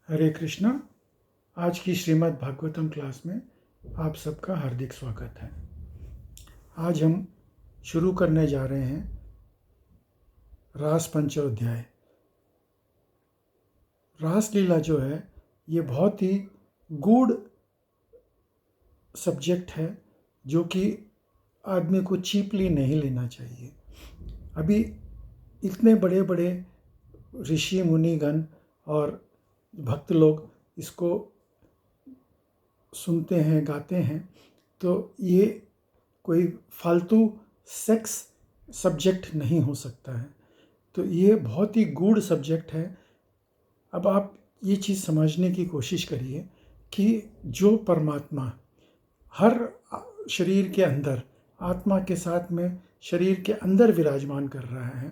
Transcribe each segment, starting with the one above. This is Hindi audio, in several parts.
हरे कृष्णा। आज की श्रीमद् भागवतम क्लास में आप सबका हार्दिक स्वागत है। आज हम शुरू करने जा रहे हैं रास पंचोध्याय। रास लीला जो है ये बहुत ही गूढ़ सब्जेक्ट है जो कि आदमी को चीपली नहीं लेना चाहिए। अभी इतने बड़े बड़े ऋषि मुनिगण और भक्त लोग इसको सुनते हैं, गाते हैं, तो ये कोई फालतू सेक्स सब्जेक्ट नहीं हो सकता है। तो ये बहुत ही गूढ़ सब्जेक्ट है। अब आप ये चीज़ समझने की कोशिश करिए कि जो परमात्मा हर शरीर के अंदर, आत्मा के साथ में शरीर के अंदर विराजमान कर रहा है,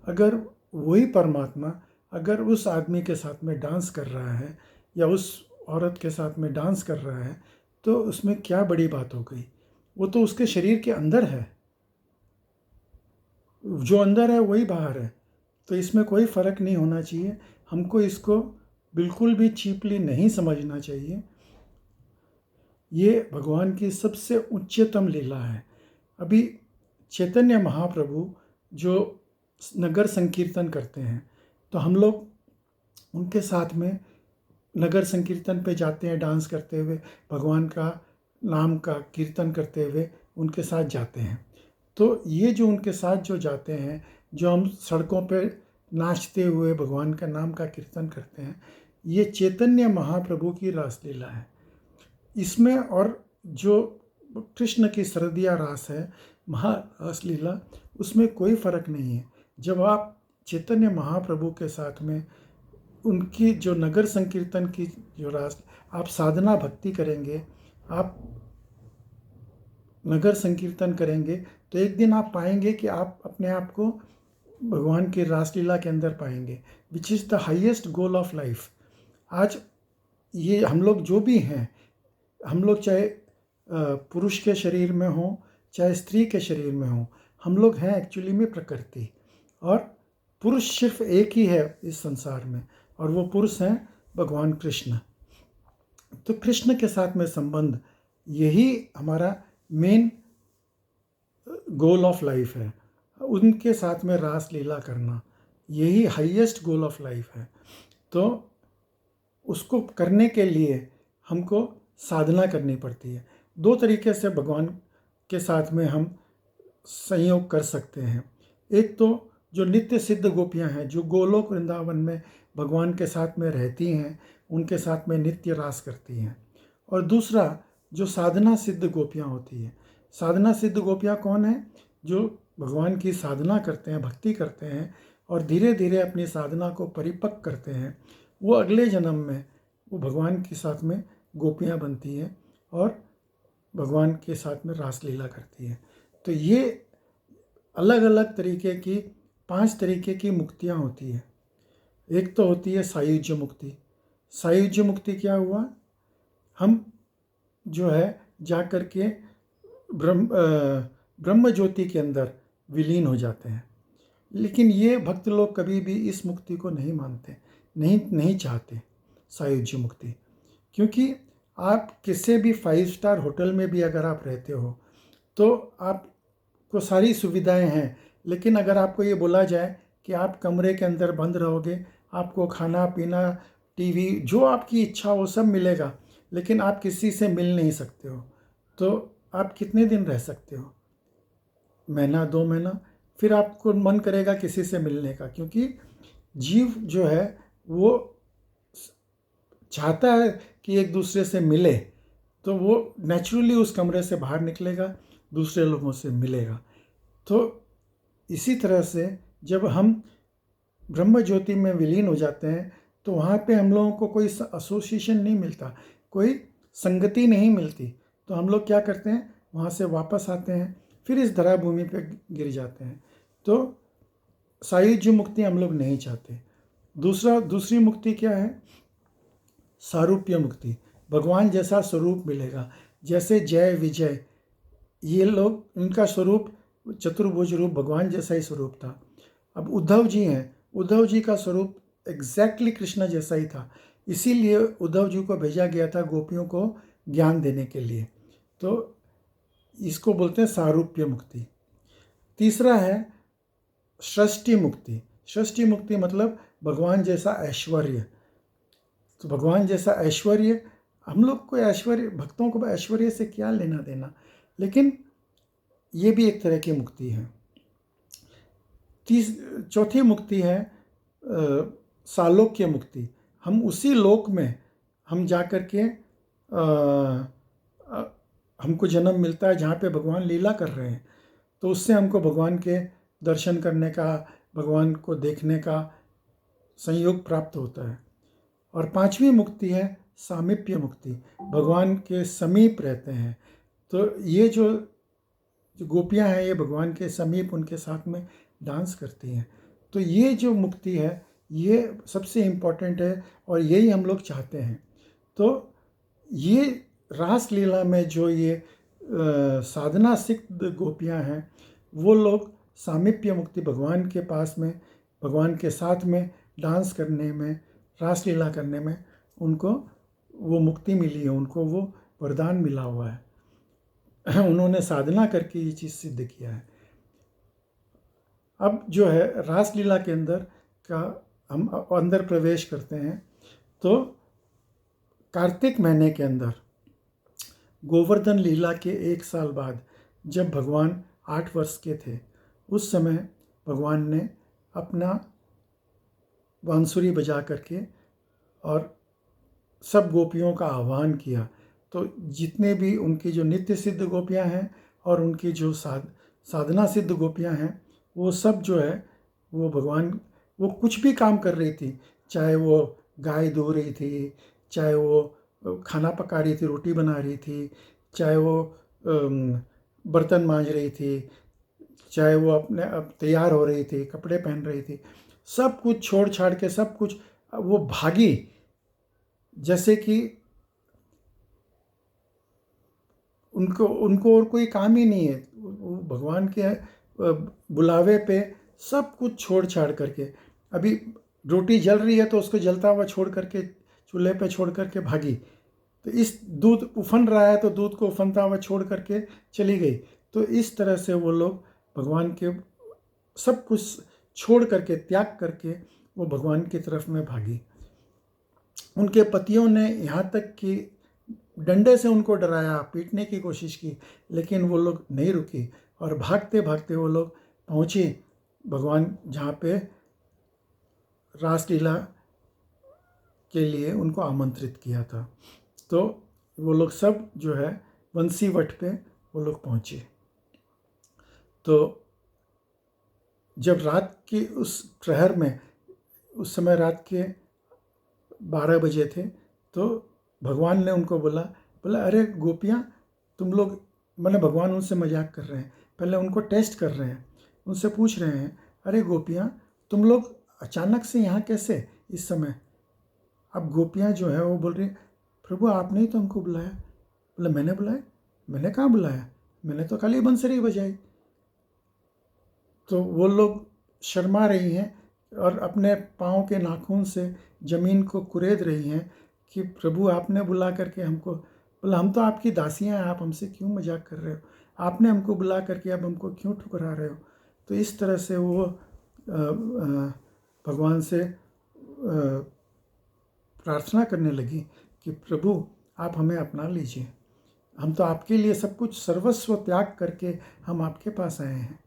अगर वही परमात्मा अगर उस आदमी के साथ में डांस कर रहा है या उस औरत के साथ में डांस कर रहा है, तो उसमें क्या बड़ी बात हो गई। वो तो उसके शरीर के अंदर है, जो अंदर है वही बाहर है। तो इसमें कोई फ़र्क नहीं होना चाहिए। हमको इसको बिल्कुल भी चीपली नहीं समझना चाहिए। ये भगवान की सबसे उच्चतम लीला है। अभी चैतन्य महाप्रभु जो नगर संकीर्तन करते हैं, तो हम लोग उनके साथ में नगर संकीर्तन पे जाते हैं, डांस करते हुए, भगवान का नाम का कीर्तन करते हुए उनके साथ जाते हैं। तो ये जो उनके साथ जो जाते हैं, जो हम सड़कों पे नाचते हुए भगवान का नाम का कीर्तन करते हैं, ये चैतन्य महाप्रभु की रासलीला है। इसमें और जो कृष्ण की सरदिया रास है, महारासलीला, उसमें कोई फ़र्क नहीं है। जब आप चैतन्य महाप्रभु के साथ में उनकी जो नगर संकीर्तन की जो रास, आप साधना भक्ति करेंगे, आप नगर संकीर्तन करेंगे, तो एक दिन आप पाएंगे कि आप अपने आप को भगवान की रासलीला के अंदर पाएंगे, which is the highest goal of life. आज ये हम लोग जो भी हैं, हम लोग चाहे पुरुष के शरीर में हों चाहे स्त्री के शरीर में हों, हम लोग हैं एक्चुअली में प्रकृति, और पुरुष सिर्फ एक ही है इस संसार में, और वो पुरुष हैं भगवान कृष्ण। तो कृष्ण के साथ में संबंध, यही हमारा मेन गोल ऑफ लाइफ है। उनके साथ में रास लीला करना, यही हाईएस्ट गोल ऑफ लाइफ है। तो उसको करने के लिए हमको साधना करनी पड़ती है। दो तरीके से भगवान के साथ में हम संयोग कर सकते हैं। एक तो जो नित्य सिद्ध गोपियां हैं, जो गोलोक वृंदावन में भगवान के साथ में रहती हैं, उनके साथ में नित्य रास करती हैं। और दूसरा जो साधना सिद्ध गोपियां होती हैं। साधना सिद्ध गोपियां कौन है? जो भगवान की साधना करते हैं, भक्ति करते हैं, और धीरे धीरे अपनी साधना को परिपक्व करते हैं। वो अगले जन्म में वो भगवान के साथ में गोपियां बनती हैं और भगवान के साथ में रासलीला करती हैं। तो ये अलग अलग तरीके की 5 तरीके की मुक्तियाँ होती हैं। एक तो होती है सायुज्य मुक्ति। सायुज्य मुक्ति क्या हुआ? हम जो है जा कर के ब्रह्म ज्योति के अंदर विलीन हो जाते हैं। लेकिन ये भक्त लोग कभी भी इस मुक्ति को नहीं मानते, नहीं चाहते सायुज्य मुक्ति। क्योंकि आप किसी भी 5 स्टार होटल में भी अगर आप रहते हो, तो आपको सारी सुविधाएं हैं, लेकिन अगर आपको ये बोला जाए कि आप कमरे के अंदर बंद रहोगे, आपको खाना पीना, टीवी, जो आपकी इच्छा हो सब मिलेगा, लेकिन आप किसी से मिल नहीं सकते हो, तो आप कितने दिन रह सकते हो? महीना, 2 महीना, फिर आपको मन करेगा किसी से मिलने का, क्योंकि जीव जो है वो चाहता है कि एक दूसरे से मिले, तो वो नेचुरली उस कमरे से बाहर निकलेगा, दूसरे लोगों से मिलेगा। तो इसी तरह से जब हम ब्रह्म ज्योति में विलीन हो जाते हैं, तो वहाँ पे हम लोगों को कोई एसोसिएशन नहीं मिलता, कोई संगति नहीं मिलती। तो हम लोग क्या करते हैं, वहाँ से वापस आते हैं, फिर इस धरा भूमि पे गिर जाते हैं। तो सायुज्य मुक्ति हम लोग नहीं चाहते। दूसरी मुक्ति क्या है? सारूप्य मुक्ति। भगवान जैसा स्वरूप मिलेगा, जैसे जय विजय, ये लोग, इनका स्वरूप चतुर्भुज रूप भगवान जैसा ही स्वरूप था। अब उद्धव जी हैं, उद्धव जी का स्वरूप एग्जैक्टली कृष्ण जैसा ही था, इसीलिए उद्धव जी को भेजा गया था गोपियों को ज्ञान देने के लिए। तो इसको बोलते हैं सारूप्य मुक्ति। तीसरा है षष्ठी मुक्ति। षष्ठी मुक्ति मतलब भगवान जैसा ऐश्वर्य। तो भगवान जैसा ऐश्वर्य, हम लोग को ऐश्वर्य, भक्तों को ऐश्वर्य से क्या लेना देना, लेकिन ये भी एक तरह की मुक्ति है। चौथी मुक्ति है सालोक्य मुक्ति। हम उसी लोक में हम जा कर के हमको जन्म मिलता है जहाँ पे भगवान लीला कर रहे हैं, तो उससे हमको भगवान के दर्शन करने का, भगवान को देखने का संयोग प्राप्त होता है। और पांचवी मुक्ति है सामीप्य मुक्ति, भगवान के समीप रहते हैं। तो ये जो गोपियां हैं ये भगवान के समीप उनके साथ में डांस करती हैं। तो ये जो मुक्ति है ये सबसे इम्पोर्टेंट है और यही हम लोग चाहते हैं। तो ये रास लीला में जो ये साधना सिद्ध गोपियां हैं वो लोग सामीप्य मुक्ति, भगवान के पास में, भगवान के साथ में डांस करने में, रास लीला करने में उनको वो मुक्ति मिली है, उनको वो वरदान मिला हुआ है। उन्होंने साधना करके ये चीज़ सिद्ध किया है। अब जो है रास लीला के अंदर का हम अंदर प्रवेश करते हैं। तो कार्तिक महीने के अंदर गोवर्धन लीला के 1 साल बाद जब भगवान 8 वर्ष के थे, उस समय भगवान ने अपना बांसुरी बजा करके और सब गोपियों का आह्वान किया। तो जितने भी उनकी जो नित्य सिद्ध गोपियां हैं और उनकी जो साधना सिद्ध गोपियां हैं, वो सब जो है वो भगवान, वो कुछ भी काम कर रही थी, चाहे वो गाय धो रही थी, चाहे वो खाना पका रही थी, रोटी बना रही थी, चाहे वो बर्तन मांज रही थी, चाहे वो अपने अब तैयार हो रही थी, कपड़े पहन रही थी, सब कुछ छोड़ छाड़ के सब कुछ वो भागी, जैसे कि उनको और कोई काम ही नहीं है। वो भगवान के बुलावे पे सब कुछ छोड़ छाड़ करके, अभी रोटी जल रही है तो उसको जलता हुआ छोड़ करके, चूल्हे पे छोड़ करके भागी। तो इस दूध उफन रहा है तो दूध को उफनता हुआ छोड़ करके चली गई। तो इस तरह से वो लोग भगवान के सब कुछ छोड़ करके, त्याग करके वो भगवान की तरफ में भागी। उनके पतियों ने यहाँ तक कि डंडे से उनको डराया, पीटने की कोशिश की, लेकिन वो लोग नहीं रुकी और भागते भागते वो लोग पहुँचे भगवान जहाँ पे रासलीला के लिए उनको आमंत्रित किया था। तो वो लोग सब जो है बंसी वट पे वो लोग पहुँचे। तो जब रात की उस प्रहर में, उस समय रात के 12 बजे थे, तो भगवान ने उनको बोला अरे गोपियाँ तुम लोग, मैंने भगवान उनसे मजाक कर रहे हैं, पहले उनको टेस्ट कर रहे हैं, उनसे पूछ रहे हैं, अरे गोपियाँ तुम लोग अचानक से यहाँ कैसे इस समय। अब गोपियाँ जो है वो बोल रही, प्रभु आपने ही तो हमको बुलाया। बोला मैंने बुलाया? मैंने कहाँ बुलाया, मैंने तो खाली बंसरी बजाई। तो वो लोग शर्मा रही हैं और अपने पाँव के नाखून से ज़मीन को कुरेद रही हैं कि प्रभु आपने बुला करके हमको, बोला हम तो आपकी दासियाँ हैं, आप हमसे क्यों मजाक कर रहे हो, आपने हमको बुला करके अब हमको क्यों ठुकरा रहे हो। तो इस तरह से वो भगवान से प्रार्थना करने लगी कि प्रभु आप हमें अपना लीजिए, हम तो आपके लिए सब कुछ सर्वस्व त्याग करके हम आपके पास आए हैं।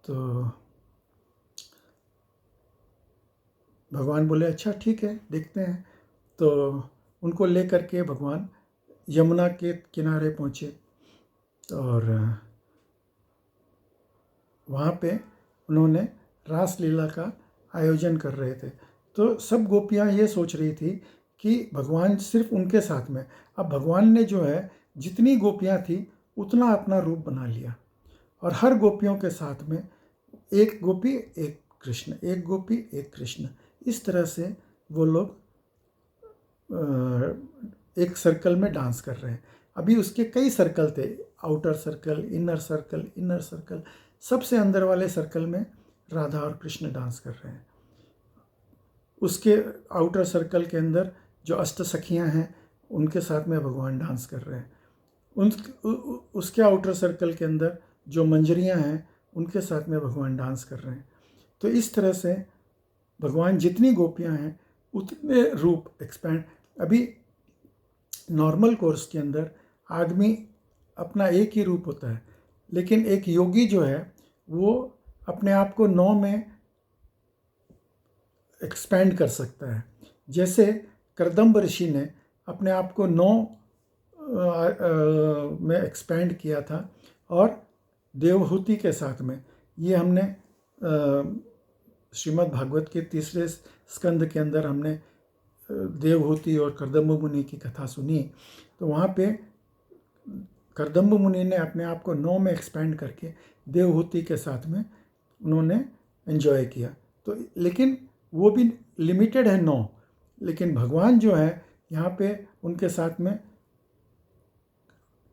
तो भगवान बोले अच्छा ठीक है देखते हैं। तो उनको ले करके भगवान यमुना के किनारे पहुँचे और वहाँ पे उन्होंने रास लीला का आयोजन कर रहे थे। तो सब गोपियाँ ये सोच रही थी कि भगवान सिर्फ उनके साथ में, अब भगवान ने जो है जितनी गोपियाँ थी उतना अपना रूप बना लिया और हर गोपियों के साथ में एक गोपी एक कृष्ण, एक गोपी एक कृष्ण, इस तरह से वो लोग एक सर्कल में डांस कर रहे हैं। अभी उसके कई सर्कल थे, outer circle, inner circle, inner circle, सबसे अंदर वाले सर्कल में राधा और कृष्ण डांस कर रहे हैं। उसके आउटर सर्कल के अंदर जो अष्ट सखियाँ हैं उनके साथ में भगवान डांस कर रहे हैं। उसके आउटर सर्कल के अंदर जो मंजरियाँ हैं उनके साथ में भगवान डांस कर रहे हैं। तो इस तरह से भगवान जितनी गोपियाँ हैं उतने रूप एक्सपैंड। अभी नॉर्मल कोर्स के अंदर आदमी अपना एक ही रूप होता है, लेकिन एक योगी जो है वो अपने आप को 9 में एक्सपैंड कर सकता है। जैसे करदम्ब ऋषि ने अपने आप को 9 में एक्सपैंड किया था, और देवहूति के साथ में, ये हमने श्रीमद् भागवत के 3 स्कंद के अंदर हमने देवहूति और करदम्ब मुनि की कथा सुनी। तो वहाँ पे करदम्ब मुनि ने अपने आप को 9 में एक्सपैंड करके देवहूति के साथ में उन्होंने एंजॉय किया। तो लेकिन वो भी लिमिटेड है 9, लेकिन भगवान जो है यहाँ पे उनके साथ में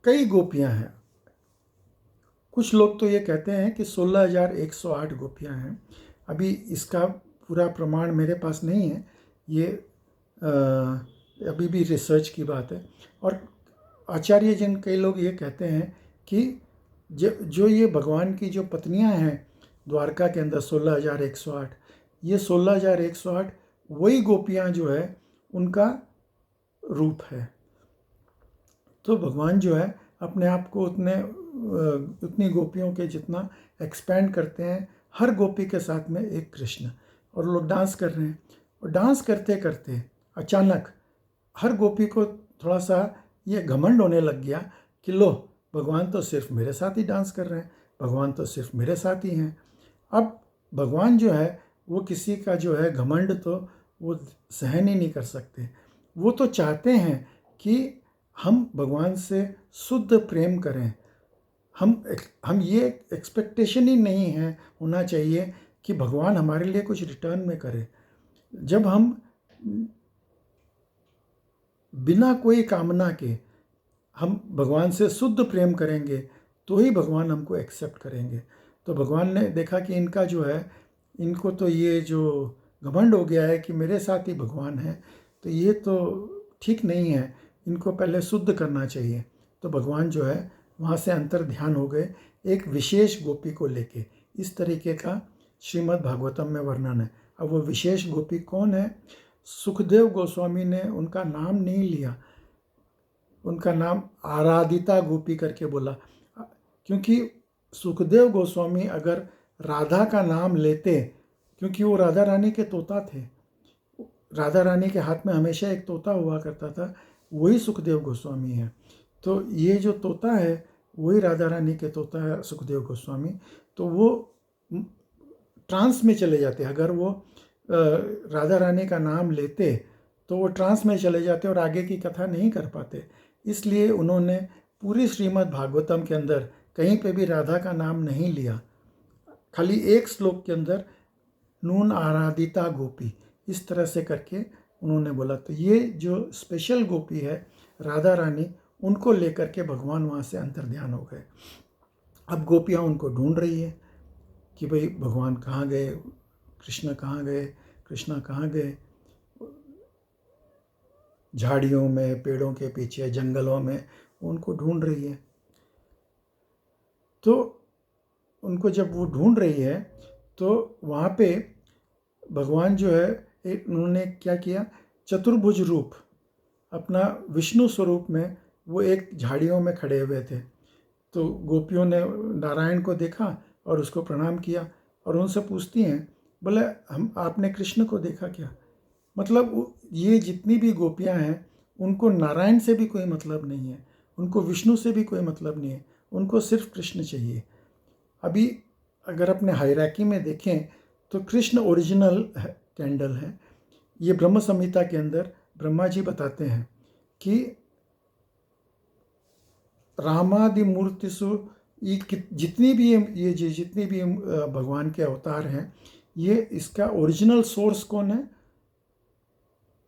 कई गोपियाँ हैं। कुछ लोग तो ये कहते हैं कि 16,108 गोपियाँ हैं। अभी इसका पूरा प्रमाण मेरे पास नहीं है, ये अभी भी रिसर्च की बात है। और आचार्य जन कई लोग ये कहते हैं कि जो ये भगवान की जो पत्नियां हैं द्वारका के अंदर 16,108, ये 16,108 वही गोपियां जो है उनका रूप है। तो भगवान जो है अपने आप को उतनी गोपियों के जितना एक्सपैंड करते हैं, हर गोपी के साथ में एक कृष्ण, और लोग डांस कर रहे हैं। और डांस करते करते अचानक हर गोपी को थोड़ा सा ये घमंड होने लग गया कि लो, भगवान तो सिर्फ मेरे साथ ही डांस कर रहे हैं, भगवान तो सिर्फ मेरे साथ ही हैं। अब भगवान जो है वो किसी का जो है घमंड तो वो सहन ही नहीं कर सकते। वो तो चाहते हैं कि हम भगवान से शुद्ध प्रेम करें। हम ये एक्सपेक्टेशन ही नहीं है होना चाहिए कि भगवान हमारे लिए कुछ रिटर्न में करे। जब हम बिना कोई कामना के हम भगवान से शुद्ध प्रेम करेंगे तो ही भगवान हमको एक्सेप्ट करेंगे। तो भगवान ने देखा कि इनका जो है, इनको तो ये जो घमंड हो गया है कि मेरे साथ ही भगवान है, तो ये तो ठीक नहीं है, इनको पहले शुद्ध करना चाहिए। तो भगवान जो है वहाँ से अंतर ध्यान हो गए एक विशेष गोपी को लेके। इस तरीके का श्रीमद् भागवतम में वर्णन है। अब वो विशेष गोपी कौन है? सुखदेव गोस्वामी ने उनका नाम नहीं लिया, उनका नाम आराधिता गोपी करके बोला, क्योंकि सुखदेव गोस्वामी अगर राधा का नाम लेते, क्योंकि वो राधा रानी के तोता थे, राधा रानी के हाथ में हमेशा एक तोता हुआ करता था, वही सुखदेव गोस्वामी है। तो ये जो तोता है वही राधा रानी के तोता है सुखदेव गोस्वामी। तो वो ट्रांस में चले जाते, अगर वो राधा रानी का नाम लेते तो वो ट्रांस में चले जाते और आगे की कथा नहीं कर पाते। इसलिए उन्होंने पूरी श्रीमद् भागवतम के अंदर कहीं पे भी राधा का नाम नहीं लिया, खाली एक श्लोक के अंदर नून आराधिता गोपी इस तरह से करके उन्होंने बोला। तो ये जो स्पेशल गोपी है राधा रानी, उनको लेकर के भगवान वहाँ से अंतर्ध्यान हो गए। अब गोपियाँ उनको ढूंढ रही है कि भाई भगवान कहाँ गए, कृष्ण कहाँ गए, कृष्णा कहाँ गए। झाड़ियों में, पेड़ों के पीछे, जंगलों में उनको ढूंढ रही है। तो उनको जब वो ढूंढ रही है तो वहाँ पे भगवान जो है उन्होंने क्या किया, चतुर्भुज रूप अपना विष्णु स्वरूप में वो एक झाड़ियों में खड़े हुए थे। तो गोपियों ने नारायण को देखा और उसको प्रणाम किया और उनसे पूछती हैं, बोले हम आपने कृष्ण को देखा क्या? मतलब ये जितनी भी गोपियां हैं उनको नारायण से भी कोई मतलब नहीं है, उनको विष्णु से भी कोई मतलब नहीं है, उनको सिर्फ कृष्ण चाहिए। अभी अगर अपने हायरार्की में देखें तो कृष्ण ओरिजिनल कैंडल है। ये ब्रह्म संहिता के अंदर ब्रह्मा जी बताते हैं कि रामादि मूर्तिसु जितनी भी ये जितनी भी भगवान के अवतार हैं, ये इसका ओरिजिनल सोर्स कौन है?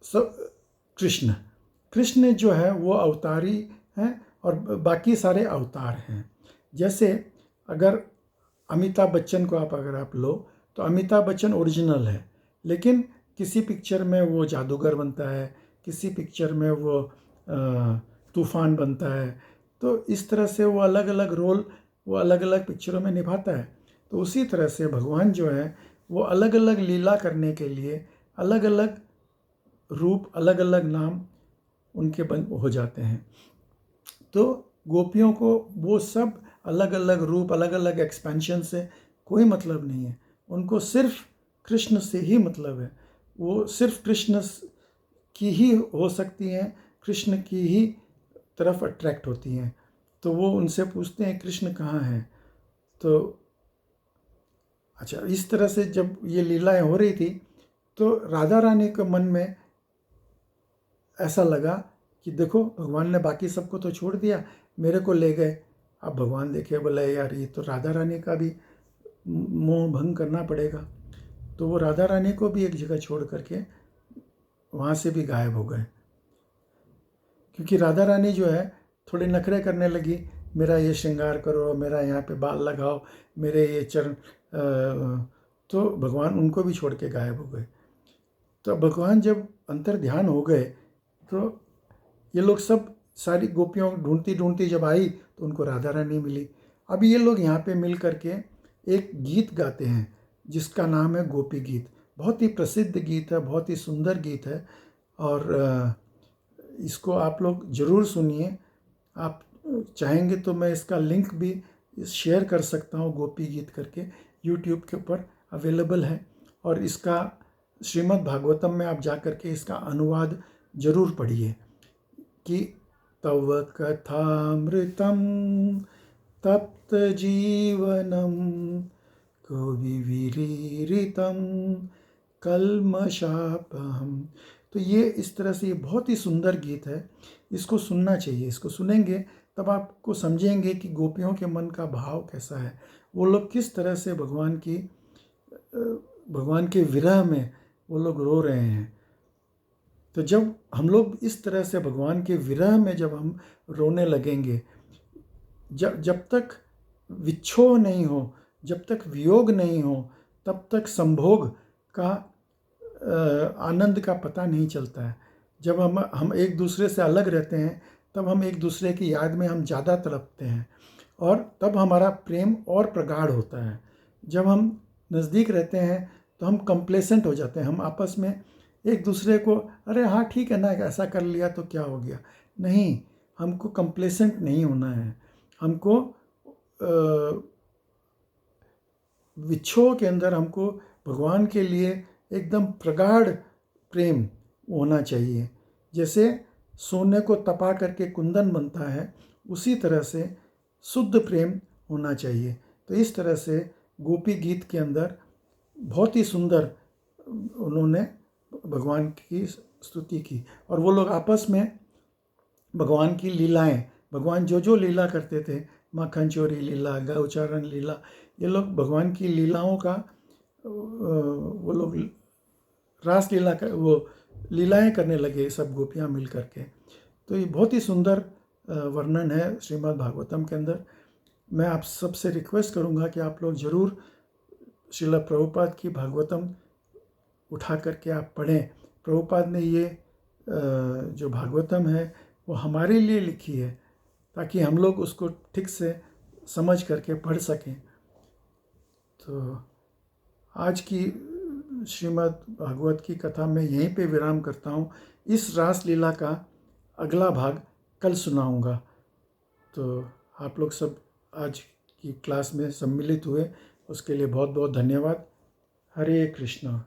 सब कृष्ण। कृष्ण जो है वो अवतारी हैं और बाकी सारे अवतार हैं। जैसे अगर अमिताभ बच्चन को अगर आप लो तो अमिताभ बच्चन ओरिजिनल है, लेकिन किसी पिक्चर में वो जादूगर बनता है, किसी पिक्चर में वो तूफान बनता है। तो इस तरह से वो अलग अलग रोल वो अलग अलग पिक्चरों में निभाता है। तो उसी तरह से भगवान जो है वो अलग अलग लीला करने के लिए अलग अलग रूप, अलग अलग नाम उनके बन हो जाते हैं। तो गोपियों को वो सब अलग अलग रूप, अलग अलग एक्सपेंशन से कोई मतलब नहीं है। उनको सिर्फ कृष्ण से ही मतलब है। वो सिर्फ कृष्ण की ही हो सकती हैं, कृष्ण की ही तरफ अट्रैक्ट होती हैं। तो वो उनसे पूछते हैं कृष्ण कहाँ हैं। तो अच्छा, इस तरह से जब ये लीलाएं हो रही थी तो राधा रानी के मन में ऐसा लगा कि देखो भगवान ने बाकी सबको तो छोड़ दिया, मेरे को ले गए। अब भगवान देखे, बोले यार ये तो राधा रानी का भी मोह भंग करना पड़ेगा। तो वो राधा रानी को भी एक जगह छोड़ करके वहाँ से भी गायब हो गए, क्योंकि राधा रानी जो है थोड़े नखरे करने लगी, मेरा ये श्रृंगार करो, मेरा यहाँ पे बाल लगाओ, मेरे ये चरण। तो भगवान उनको भी छोड़ के गायब हो गए। तो भगवान जब अंतर ध्यान हो गए तो ये लोग सब सारी गोपियों ढूंढती ढूंढती जब आई तो उनको राधा रानी मिली। अब ये लोग यहाँ पे मिल करके एक गीत गाते हैं जिसका नाम है गोपी गीत। बहुत ही प्रसिद्ध गीत है, बहुत ही सुंदर गीत है, और इसको आप लोग ज़रूर सुनिए। आप चाहेंगे तो मैं इसका लिंक भी शेयर कर सकता हूँ, गोपी गीत करके यूट्यूब के ऊपर अवेलेबल है। और इसका श्रीमद् भागवतम में आप जा कर के इसका अनुवाद जरूर पढ़िए कि तव कथामृतम तप्त जीवनम कविविरीरितम कल्मषापहम। तो ये इस तरह से ये बहुत ही सुंदर गीत है, इसको सुनना चाहिए। इसको सुनेंगे तब आपको समझेंगे कि गोपियों के मन का भाव कैसा है, वो लोग किस तरह से भगवान के विरह में वो लोग रो रहे हैं। तो जब हम लोग इस तरह से भगवान के विरह में जब हम रोने लगेंगे, जब तक विच्छोह नहीं हो, जब तक वियोग नहीं हो, तब तक संभोग का आनंद का पता नहीं चलता है। जब हम एक दूसरे से अलग रहते हैं तब हम एक दूसरे की याद में हम ज़्यादा तड़पते हैं, और तब हमारा प्रेम और प्रगाढ़ होता है। जब हम नज़दीक रहते हैं तो हम कंप्लेसेंट हो जाते हैं, हम आपस में एक दूसरे को, अरे हाँ ठीक है ना, ऐसा कर लिया तो क्या हो गया। नहीं, हमको कंप्लेसेंट नहीं होना है। हमको विच्छोह के अंदर हमको भगवान के लिए एकदम प्रगाढ़ प्रेम होना चाहिए। जैसे सोने को तपा करके कुंदन बनता है, उसी तरह से शुद्ध प्रेम होना चाहिए। तो इस तरह से गोपी गीत के अंदर बहुत ही सुंदर उन्होंने भगवान की स्तुति की, और वो लोग आपस में भगवान की लीलाएं, भगवान जो जो लीला करते थे, माखन चोरी लीला, गौचारण लीला, ये लोग भगवान की लीलाओं का वो लोग रास लीला का वो लीलाएं करने लगे, सब गोपियां मिल करके। तो ये बहुत ही सुंदर वर्णन है श्रीमद् भागवतम के अंदर। मैं आप सबसे रिक्वेस्ट करूंगा कि आप लोग ज़रूर श्रील प्रभुपाद की भागवतम उठा करके आप पढ़ें। प्रभुपाद ने ये जो भागवतम है वो हमारे लिए लिखी है, ताकि हम लोग उसको ठीक से समझ करके पढ़ सकें। तो आज की श्रीमद् भागवत की कथा मैं यहीं पे विराम करता हूँ। इस रास लीला का अगला भाग कल सुनाऊंगा। तो आप लोग सब आज की क्लास में सम्मिलित हुए, उसके लिए बहुत बहुत धन्यवाद। हरे कृष्णा।